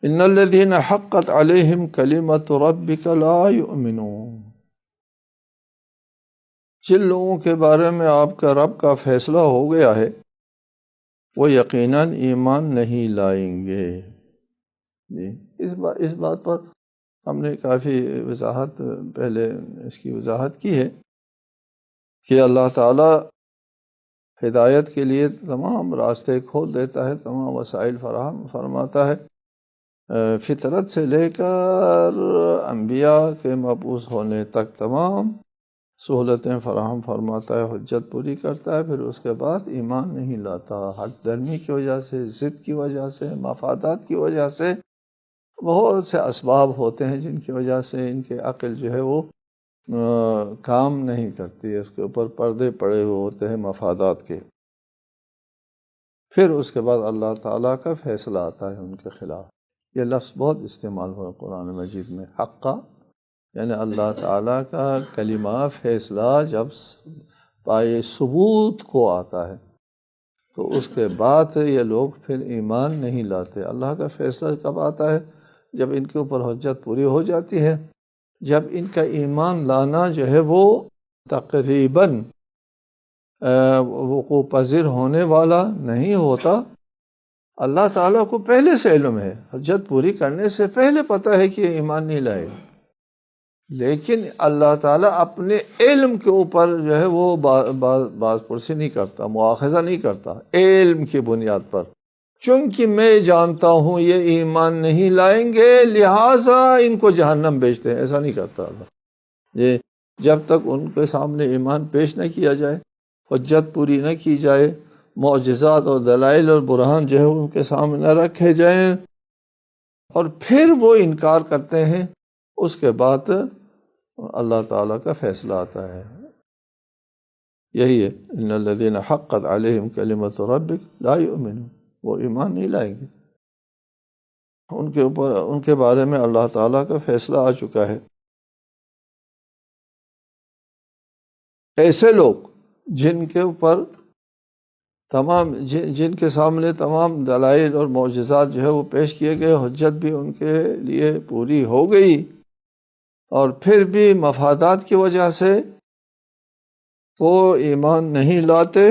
ان الذین حقت علیہم کلمۃ ربک لا یؤمنون، جن لوگوں کے بارے میں آپ کا رب کا فیصلہ ہو گیا ہے وہ یقیناً ایمان نہیں لائیں گے۔ جی اس بات پر ہم نے کافی وضاحت پہلے اس کی وضاحت کی ہے کہ اللہ تعالیٰ ہدایت کے لیے تمام راستے کھول دیتا ہے، تمام وسائل فراہم فرماتا ہے، فطرت سے لے کر انبیاء کے مبعوث ہونے تک تمام سہولتیں فراہم فرماتا ہے، حجت پوری کرتا ہے، پھر اس کے بعد ایمان نہیں لاتا۔ حق درمی کی وجہ سے، ضد کی وجہ سے، مفادات کی وجہ سے، بہت سے اسباب ہوتے ہیں جن کی وجہ سے ان کے عقل جو ہے وہ کام نہیں کرتی، اس کے اوپر پردے پڑے ہوئے ہوتے ہیں مفادات کے۔ پھر اس کے بعد اللہ تعالیٰ کا فیصلہ آتا ہے ان کے خلاف۔ یہ لفظ بہت استعمال ہوا قرآن مجید میں، حقا، یعنی اللہ تعالیٰ کا کلمہ فیصلہ جب پائے ثبوت کو آتا ہے تو اس کے بعد یہ لوگ پھر ایمان نہیں لاتے۔ اللہ کا فیصلہ کب آتا ہے؟ جب ان کے اوپر حجت پوری ہو جاتی ہے، جب ان کا ایمان لانا جو ہے وہ تقریباً وقوع پذیر ہونے والا نہیں ہوتا۔ اللہ تعالیٰ کو پہلے سے علم ہے، حجت پوری کرنے سے پہلے پتہ ہے کہ یہ ایمان نہیں لائے، لیکن اللہ تعالیٰ اپنے علم کے اوپر جو ہے وہ باز پرسی نہیں کرتا، مواخذہ نہیں کرتا علم کی بنیاد پر، چونکہ میں جانتا ہوں یہ ایمان نہیں لائیں گے لہٰذا ان کو جہنم بھیجتے ہیں، ایسا نہیں کرتا اللہ۔ یہ جب تک ان کے سامنے ایمان پیش نہ کیا جائے، حجت پوری نہ کی جائے، معجزات اور دلائل اور برہان جو ہے ان کے سامنے نہ رکھے جائیں اور پھر وہ انکار کرتے ہیں، اس کے بعد اللہ تعالیٰ کا فیصلہ آتا ہے۔ یہی ہے ان الذین حقت علیہم کلمۃ ربک لا یؤمنون، وہ ایمان نہیں لائیں گے، ان کے بارے میں اللہ تعالیٰ کا فیصلہ آ چکا ہے۔ ایسے لوگ جن کے اوپر جن کے سامنے تمام دلائل اور معجزات جو ہے وہ پیش کیے گئے، حجت بھی ان کے لیے پوری ہو گئی، اور پھر بھی مفادات کی وجہ سے وہ ایمان نہیں لاتے،